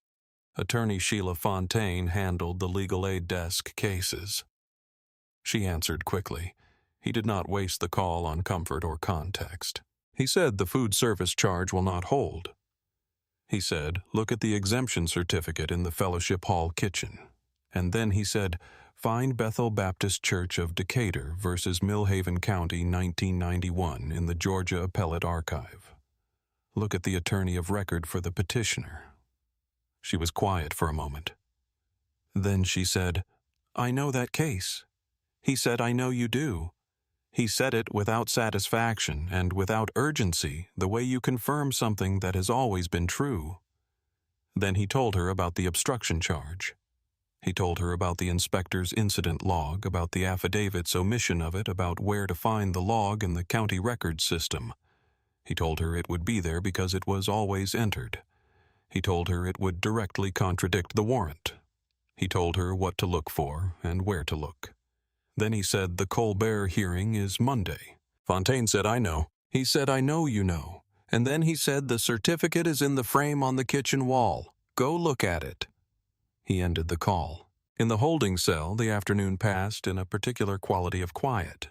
Attorney Sheila Fontaine handled the legal aid desk cases. She answered quickly. He did not waste the call on comfort or context. He said the food service charge will not hold. He said, look at the exemption certificate in the Fellowship Hall kitchen. And then he said, find Bethel Baptist Church of Decatur versus Millhaven County 1991 in the Georgia Appellate Archive. Look at the attorney of record for the petitioner. She was quiet for a moment. Then she said, I know that case. He said, I know you do. He said it without satisfaction and without urgency, the way you confirm something that has always been true. Then he told her about the obstruction charge. He told her about the inspector's incident log, about the affidavit's omission of it, about where to find the log in the county records system. He told her it would be there because it was always entered. He told her it would directly contradict the warrant. He told her what to look for and where to look. Then he said the Colbert hearing is Monday. Fontaine said, I know. He said, I know you know. And then he said, "The certificate is in the frame on the kitchen wall. Go look at it." He ended the call. In the holding cell, the afternoon passed in a particular quality of quiet.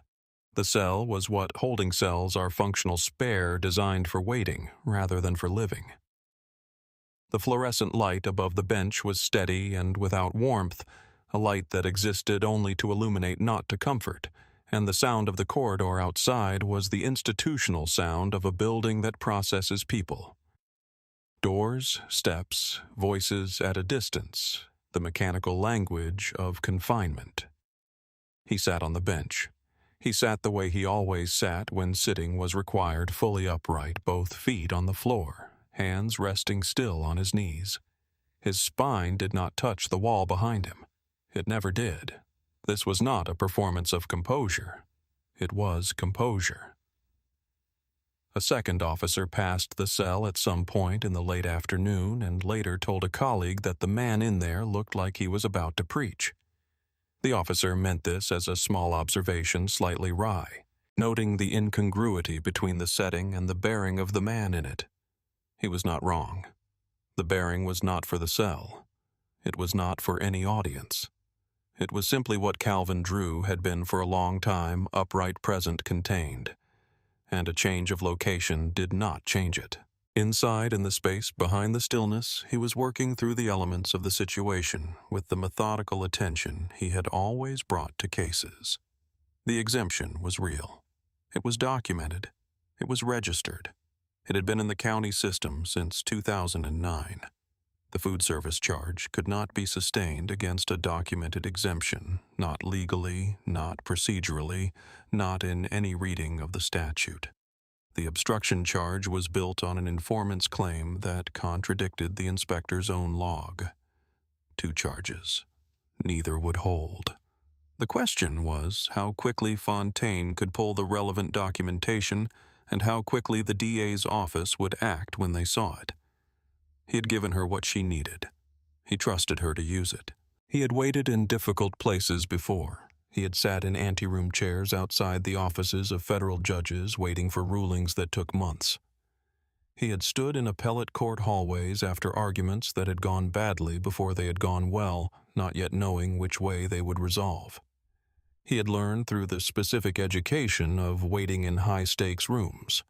The cell was what holding cells are: functional spare designed for waiting rather than for living. The fluorescent light above the bench was steady and without warmth, a light that existed only to illuminate, not to comfort, and the sound of the corridor outside was the institutional sound of a building that processes people. Doors, steps, voices at a distance, the mechanical language of confinement. He sat on the bench. He sat the way he always sat when sitting was required, fully upright, both feet on the floor, hands resting still on his knees. His spine did not touch the wall behind him. It never did. This was not a performance of composure. It was composure. A second officer passed the cell at some point in the late afternoon and later told a colleague that the man in there looked like he was about to preach. The officer meant this as a small observation, slightly wry, noting the incongruity between the setting and the bearing of the man in it. He was not wrong. The bearing was not for the cell. It was not for any audience. It was simply what Calvin Drue had been for a long time, upright, present, contained. And a change of location did not change it. Inside, in the space behind the stillness, he was working through the elements of the situation with the methodical attention he had always brought to cases. The exemption was real. It was documented. It was registered. It had been in the county system since 2009. The food service charge could not be sustained against a documented exemption, not legally, not procedurally, not in any reading of the statute. The obstruction charge was built on an informant's claim that contradicted the inspector's own log. 2 charges. Neither would hold. The question was how quickly Fontaine could pull the relevant documentation and how quickly the DA's office would act when they saw it. He had given her what she needed. He trusted her to use it. He had waited in difficult places before. He had sat in anteroom chairs outside the offices of federal judges waiting for rulings that took months. He had stood in appellate court hallways after arguments that had gone badly before they had gone well, not yet knowing which way they would resolve. He had learned through the specific education of waiting in high-stakes rooms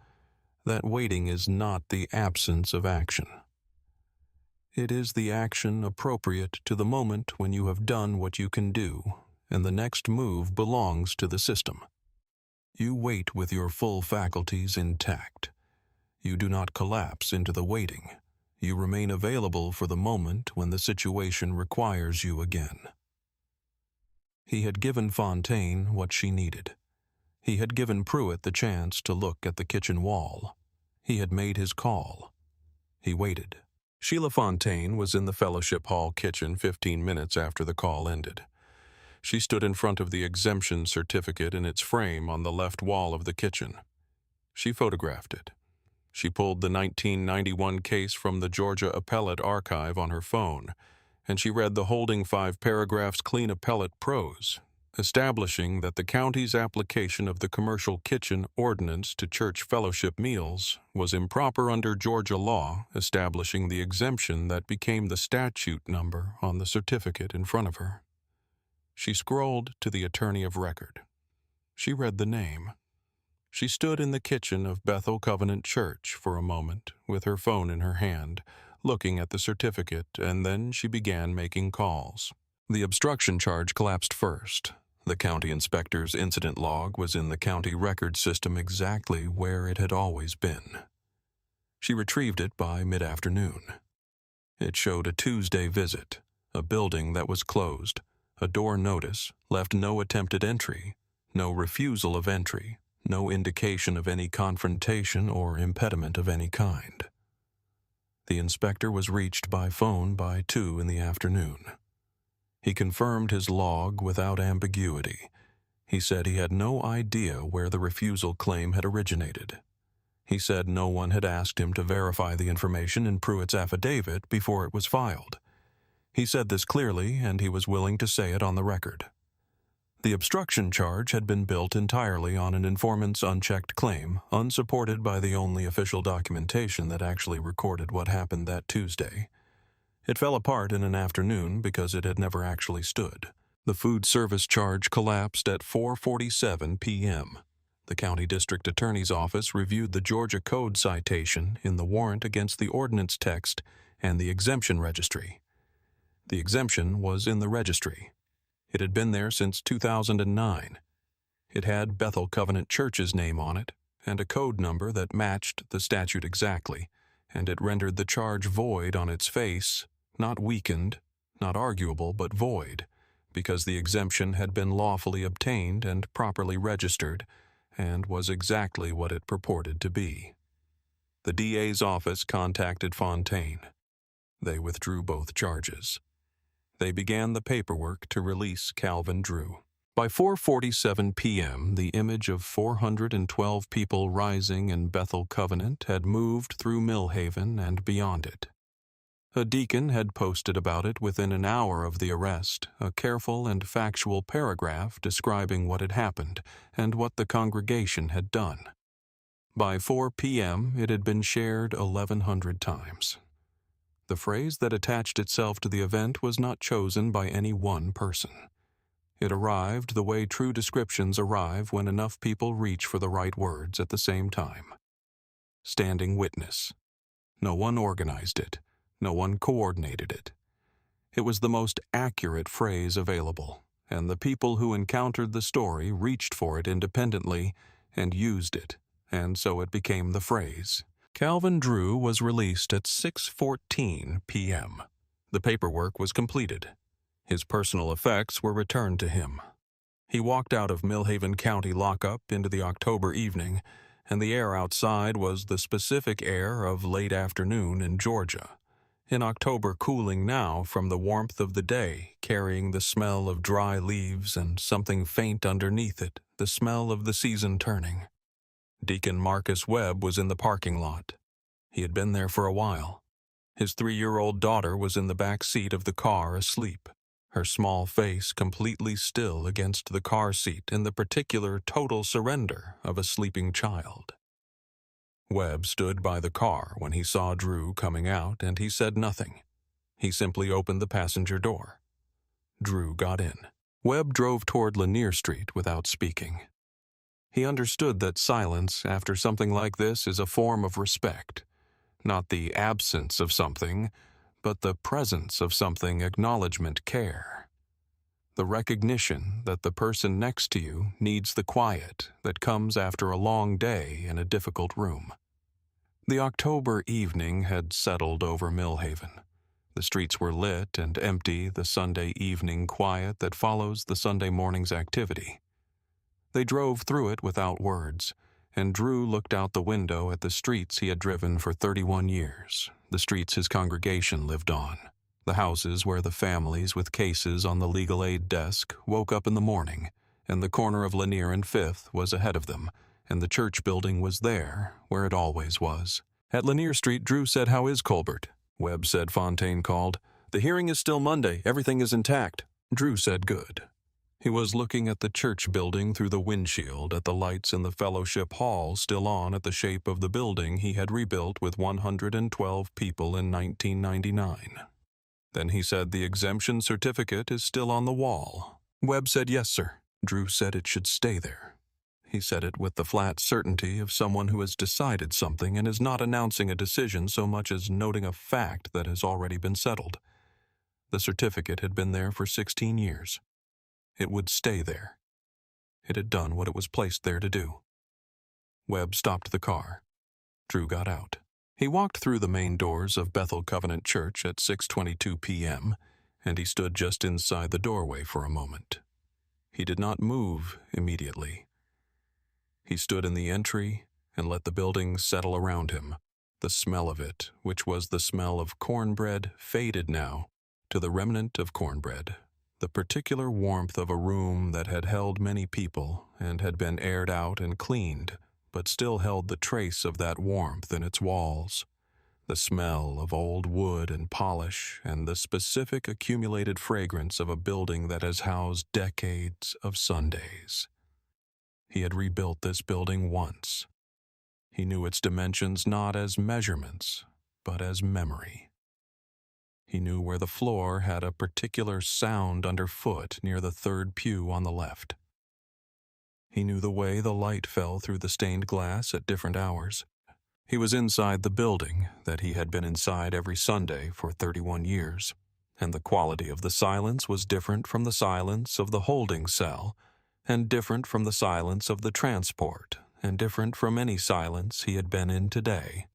that waiting is not the absence of action. It is the action appropriate to the moment when you have done what you can do, and the next move belongs to the system. You wait with your full faculties intact. You do not collapse into the waiting. You remain available for the moment when the situation requires you again. He had given Fontaine what she needed. He had given Pruitt the chance to look at the kitchen wall. He had made his call. He waited. Sheila Fontaine was in the fellowship hall kitchen 15 minutes after the call ended. She stood in front of the exemption certificate in its frame on the left wall of the kitchen. She photographed it. She pulled the 1991 case from the Georgia Appellate Archive on her phone, and she read the holding 5 paragraphs clean appellate prose, establishing that the county's application of the commercial kitchen ordinance to church fellowship meals was improper under Georgia law, establishing the exemption that became the statute number on the certificate in front of her. She scrolled to the attorney of record. She read the name. She stood in the kitchen of Bethel Covenant Church for a moment with her phone in her hand, looking at the certificate, and then she began making calls. The obstruction charge collapsed first. The county inspector's incident log was in the county record system exactly where it had always been. She retrieved it by mid-afternoon. It showed a Tuesday visit, a building that was closed, a door notice, left no attempted entry, no refusal of entry, no indication of any confrontation or impediment of any kind. The inspector was reached by phone by 2 in the afternoon. He confirmed his log without ambiguity. He said he had no idea where the refusal claim had originated. He said no one had asked him to verify the information in Pruitt's affidavit before it was filed. He said this clearly, and he was willing to say it on the record. The obstruction charge had been built entirely on an informant's unchecked claim, unsupported by the only official documentation that actually recorded what happened that Tuesday. It fell apart in an afternoon because it had never actually stood. The food service charge collapsed at 4:47 p.m. The county district attorney's office reviewed the Georgia Code citation in the warrant against the ordinance text and the exemption registry. The exemption was in the registry. It had been there since 2009. It had Bethel Covenant Church's name on it and a code number that matched the statute exactly, and it rendered the charge void on its face, not weakened, not arguable, but void, because the exemption had been lawfully obtained and properly registered, and was exactly what it purported to be. The DA's office contacted Fontaine. They withdrew both charges. They began the paperwork to release Calvin Drue. By 4:47 p.m., the image of 412 people rising in Bethel Covenant had moved through Millhaven and beyond it. A deacon had posted about it within an hour of the arrest, a careful and factual paragraph describing what had happened and what the congregation had done. By 4 p.m., it had been shared 1,100 times. The phrase that attached itself to the event was not chosen by any one person. It arrived the way true descriptions arrive when enough people reach for the right words at the same time. Standing witness. No one organized it. No one coordinated it. It was the most accurate phrase available, and the people who encountered the story reached for it independently and used it, and so it became the phrase. Calvin Drue was released at 6:14 p.m. The paperwork was completed. His personal effects were returned to him. He walked out of Millhaven County lockup into the October evening, and the air outside was the specific air of late afternoon in Georgia. In October cooling now from the warmth of the day, carrying the smell of dry leaves and something faint underneath it, the smell of the season turning. Deacon Marcus Webb was in the parking lot. He had been there for a while. His 3-year-old daughter was in the back seat of the car asleep, her small face completely still against the car seat in the particular total surrender of a sleeping child. Webb stood by the car when he saw Drue coming out, and he said nothing. He simply opened the passenger door. Drue got in. Webb drove toward Lanier Street without speaking. He understood that silence after something like this is a form of respect, not the absence of something, but the presence of something, acknowledgement, care. The recognition that the person next to you needs the quiet that comes after a long day in a difficult room. The October evening had settled over Millhaven. The streets were lit and empty, the Sunday evening quiet that follows the Sunday morning's activity. They drove through it without words, and Drue looked out the window at the streets he had driven for 31 years, the streets his congregation lived on, the houses where the families with cases on the legal aid desk woke up in the morning, and the corner of Lanier and Fifth was ahead of them, and the church building was there, where it always was. At Lanier Street, Drue said, "How is Colbert?" Webb said. Fontaine called. "The hearing is still Monday. Everything is intact." Drue said, "Good." He was looking at the church building through the windshield at the lights in the fellowship hall still on at the shape of the building he had rebuilt with 112 people in 1999. Then he said, "The exemption certificate is still on the wall." Webb said, "Yes, sir." Drue said it should stay there. He said it with the flat certainty of someone who has decided something and is not announcing a decision so much as noting a fact that has already been settled. The certificate had been there for 16 years. It would stay there. It had done what it was placed there to do. Webb stopped the car. Drue got out. He walked through the main doors of Bethel Covenant Church at 6:22 p.m., and he stood just inside the doorway for a moment. He did not move immediately. He stood in the entry and let the building settle around him. The smell of it, which was the smell of cornbread, faded now to the remnant of cornbread. The particular warmth of a room that had held many people and had been aired out and cleaned, but still held the trace of that warmth in its walls. the smell of old wood and polish, and the specific accumulated fragrance of a building that has housed decades of Sundays. He had rebuilt this building once. He knew its dimensions not as measurements, but as memory. He knew where the floor had a particular sound underfoot near the third pew on the left. He knew the way the light fell through the stained glass at different hours. He was inside the building that he had been inside every Sunday for 31 years, and the quality of the silence was different from the silence of the holding cell, and different from the silence of the transport, and different from any silence he had been in today.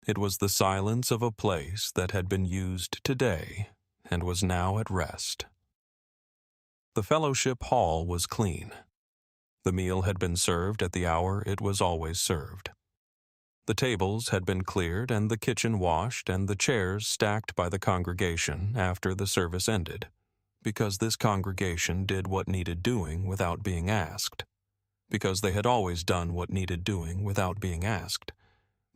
It was the silence of a place that had been used today and was now at rest. The fellowship hall was clean. The meal had been served at the hour it was always served. The tables had been cleared and the kitchen washed and the chairs stacked by the congregation after the service ended, because this congregation did what needed doing without being asked, because they had always done what needed doing without being asked,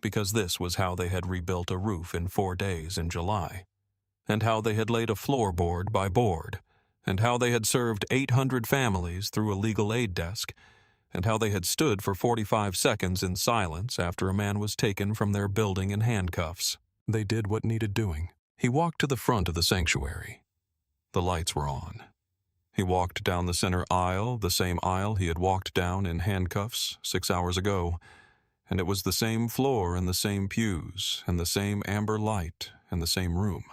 because this was how they had rebuilt a roof in 4 days in July, and how they had laid a floorboard by board, and how they had served 800 families through a legal aid desk, and how they had stood for 45 seconds in silence after a man was taken from their building in handcuffs. They did what needed doing. He walked to the front of the sanctuary. The lights were on. He walked down the center aisle, the same aisle he had walked down in handcuffs 6 hours ago, and it was the same floor and the same pews and the same amber light and the same room.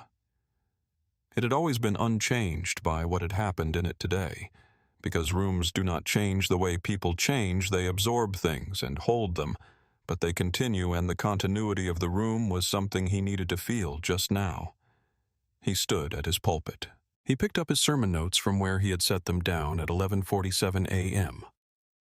It had always been unchanged by what had happened in it today. Because rooms do not change the way people change, they absorb things and hold them, but they continue, and the continuity of the room was something he needed to feel just now. He stood at his pulpit. He picked up his sermon notes from where he had set them down at 11:47 a.m.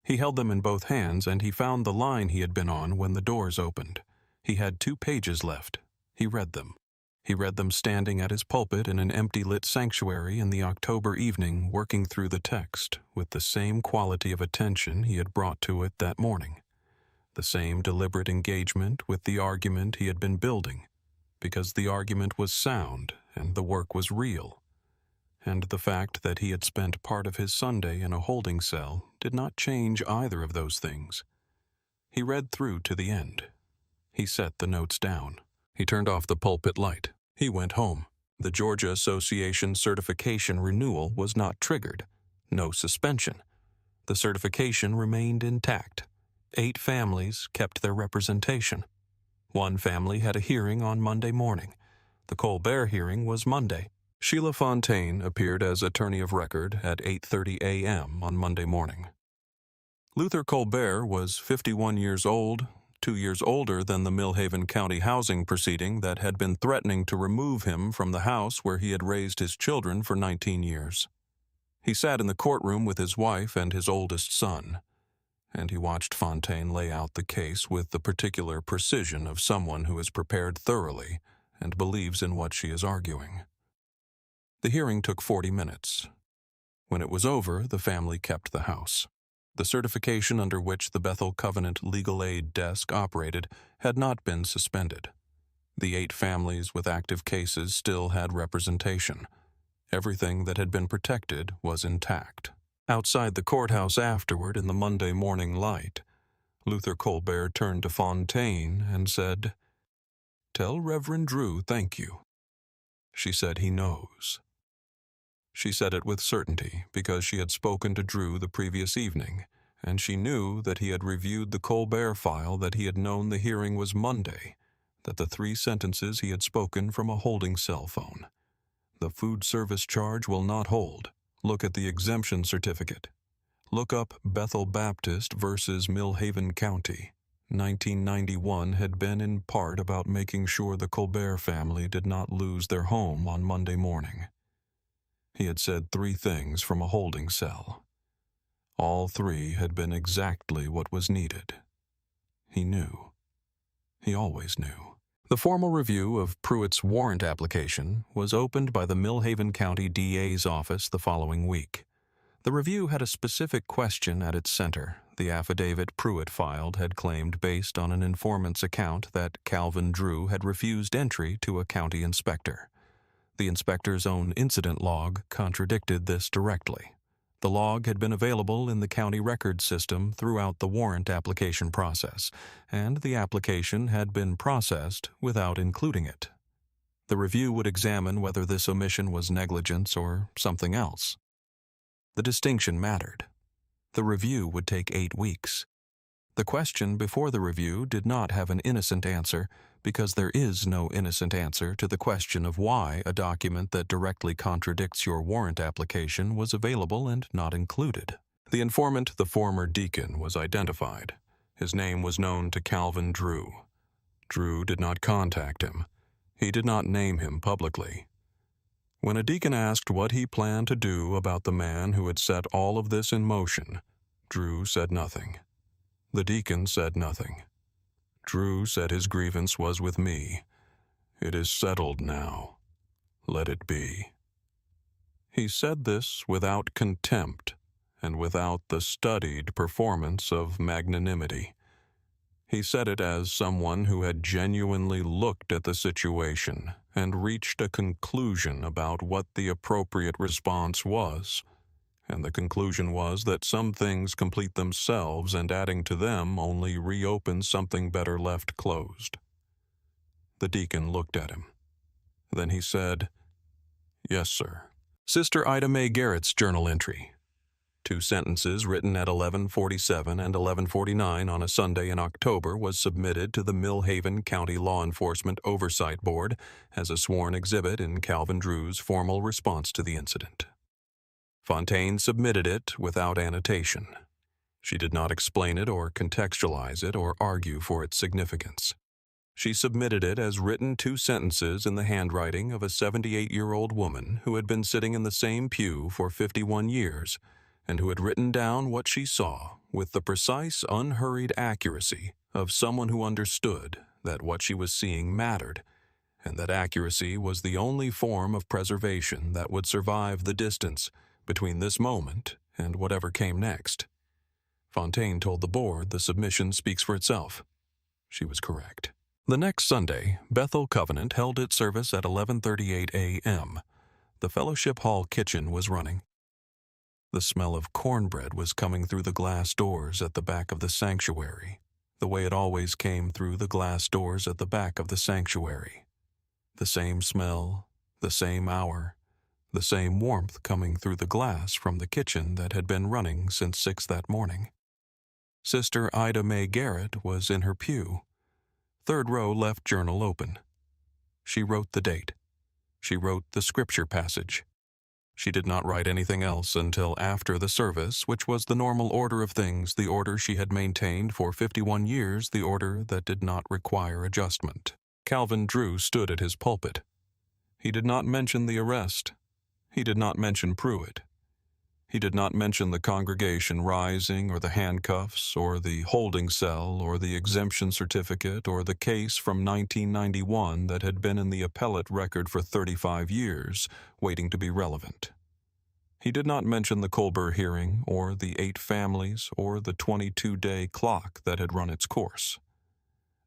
He held them in both hands, and he found the line he had been on when the doors opened. He had 2 pages left. He read them. He read them standing at his pulpit in an empty-lit sanctuary in the October evening, working through the text with the same quality of attention he had brought to it that morning, the same deliberate engagement with the argument he had been building, because the argument was sound and the work was real, and the fact that he had spent part of his Sunday in a holding cell did not change either of those things. He read through to the end. He set the notes down. He turned off the pulpit light. He went home. The Georgia Association certification renewal was not triggered. No suspension. The certification remained intact. 8 families kept their representation. 1 family had a hearing on Monday morning. The Colbert hearing was Monday. Sheila Fontaine appeared as attorney of record at 8:30 a.m. on Monday morning. Luther Colbert was 51 years old, 2 years older than the Millhaven County housing proceeding that had been threatening to remove him from the house where he had raised his children for 19 years. He sat in the courtroom with his wife and his oldest son, and he watched Fontaine lay out the case with the particular precision of someone who is prepared thoroughly and believes in what she is arguing. The hearing took 40 minutes. When it was over, the family kept the house. The certification under which the Bethel Covenant Legal Aid Desk operated had not been suspended. The 8 families with active cases still had representation. Everything that had been protected was intact. Outside the courthouse afterward in the Monday morning light, Luther Colbert turned to Fontaine and said, "Tell Reverend Drue thank you." She said he knows. She said it with certainty because she had spoken to Drue the previous evening, and she knew that he had reviewed the Colbert file, that he had known the hearing was Monday, that the 3 sentences he had spoken from a holding cell phone. The food service charge will not hold. Look at the exemption certificate. Look up Bethel Baptist versus Millhaven County. 1991 had been in part about making sure the Colbert family did not lose their home on Monday morning. He had said 3 things from a holding cell. All 3 had been exactly what was needed. He knew. He always knew. The formal review of Pruitt's warrant application was opened by the Millhaven County DA's office the following week. The review had a specific question at its center. The affidavit Pruitt filed had claimed, based on an informant's account, that Calvin Drue had refused entry to a county inspector. The inspector's own incident log contradicted this directly. The log had been available in the county record system throughout the warrant application process, and the application had been processed without including it. The review would examine whether this omission was negligence or something else. The distinction mattered. The review would take 8 weeks. The question before the review did not have an innocent answer, because there is no innocent answer to the question of why a document that directly contradicts your warrant application was available and not included. The informant, the former deacon, was identified. His name was known to Calvin Drue. Drue did not contact him. He did not name him publicly. When a deacon asked what he planned to do about the man who had set all of this in motion, Drue said nothing. The deacon said nothing. Drue said his grievance was with me. It is settled now. Let it be. He said this without contempt and without the studied performance of magnanimity. He said it as someone who had genuinely looked at the situation and reached a conclusion about what the appropriate response was. And the conclusion was that some things complete themselves, and adding to them only reopens something better left closed. The deacon looked at him. Then he said, "Yes, sir." Sister Ida Mae Garrett's journal entry. 2 sentences written at 11:47 and 11:49 on a Sunday in October was submitted to the Millhaven County Law Enforcement Oversight Board as a sworn exhibit in Calvin Drue's formal response to the incident. Fontaine submitted it without annotation. She did not explain it or contextualize it or argue for its significance. She submitted it as written 2 sentences in the handwriting of a 78-year-old woman who had been sitting in the same pew for 51 years and who had written down what she saw with the precise, unhurried accuracy of someone who understood that what she was seeing mattered, and that accuracy was the only form of preservation that would survive the distance between this moment and whatever came next. Fontaine told the board the submission speaks for itself. She was correct. The next Sunday, Bethel Covenant held its service at 11:38 a.m. The fellowship hall kitchen was running. The smell of cornbread was coming through the glass doors at the back of the sanctuary, the way it always came through the glass doors at the back of the sanctuary. The same smell, the same hour, the same warmth coming through the glass from the kitchen that had been running since 6 that morning. Sister Ida Mae Garrett was in her pew. 3rd row left journal open. She wrote the date. She wrote the scripture passage. She did not write anything else until after the service, which was the normal order of things, the order she had maintained for 51 years, the order that did not require adjustment. Calvin Drue stood at his pulpit. He did not mention the arrest. He did not mention Pruitt. He did not mention the congregation rising or the handcuffs or the holding cell or the exemption certificate or the case from 1991 that had been in the appellate record for 35 years, waiting to be relevant. He did not mention the Colbert hearing or the 8 families or the 22-day clock that had run its course.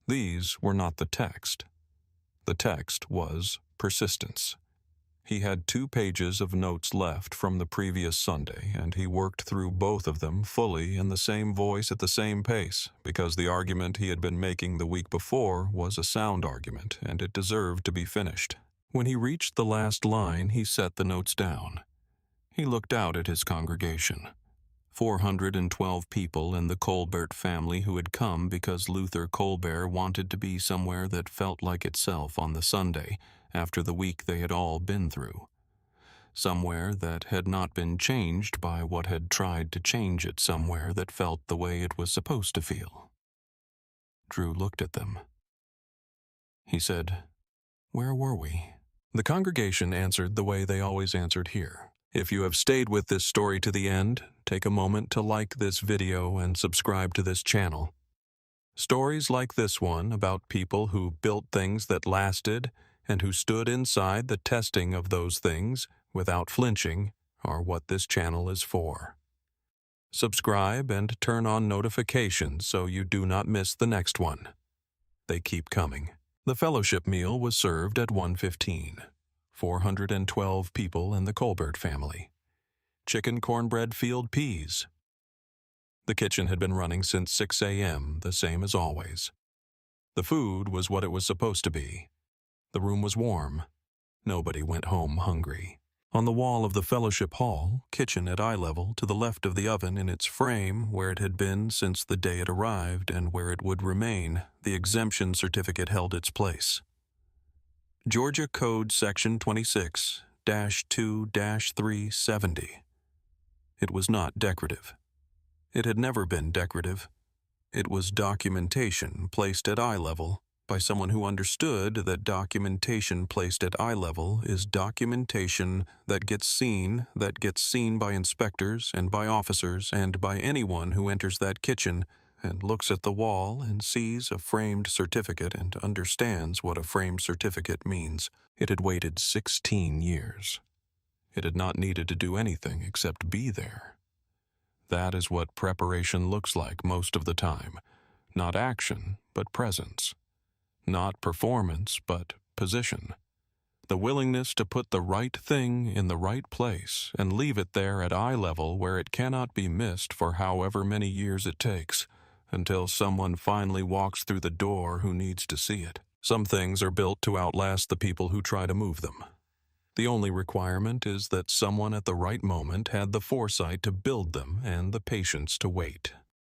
These were not the text. The text was persistence. He had 2 pages of notes left from the previous Sunday, and he worked through both of them fully in the same voice at the same pace, because the argument he had been making the week before was a sound argument, and it deserved to be finished. When he reached the last line, he set the notes down. He looked out at his congregation. 412 people in the Colbert family who had come because Luther Colbert wanted to be somewhere that felt like itself on the Sunday, after the week they had all been through. Somewhere that had not been changed by what had tried to change it, somewhere that felt the way it was supposed to feel. Drue looked at them. He said, "Where were we?" The congregation answered the way they always answered here. If you have stayed with this story to the end, take a moment to like this video and subscribe to this channel. Stories like this one about people who built things that lasted and who stood inside the testing of those things without flinching are what this channel is for. Subscribe and turn on notifications so you do not miss the next one. They keep coming. The fellowship meal was served at 1:15. 412 people in the Colbert family. Chicken cornbread field peas. The kitchen had been running since 6 a.m., the same as always. The food was what it was supposed to be. The room was warm. Nobody went home hungry. On the wall of the fellowship hall, kitchen at eye level, to the left of the oven in its frame, where it had been since the day it arrived and where it would remain, the exemption certificate held its place. Georgia Code Section 26-2-370. It was not decorative. It had never been decorative. It was documentation placed at eye level by someone who understood that documentation placed at eye level is documentation that gets seen by inspectors and by officers and by anyone who enters that kitchen and looks at the wall and sees a framed certificate and understands what a framed certificate means. It had waited 16 years. It had not needed to do anything except be there. That is what preparation looks like most of the time. Not action, but presence. Not performance, but position. The willingness to put the right thing in the right place and leave it there at eye level where it cannot be missed for however many years it takes, until someone finally walks through the door who needs to see it. Some things are built to outlast the people who try to move them. The only requirement is that someone at the right moment had the foresight to build them and the patience to wait.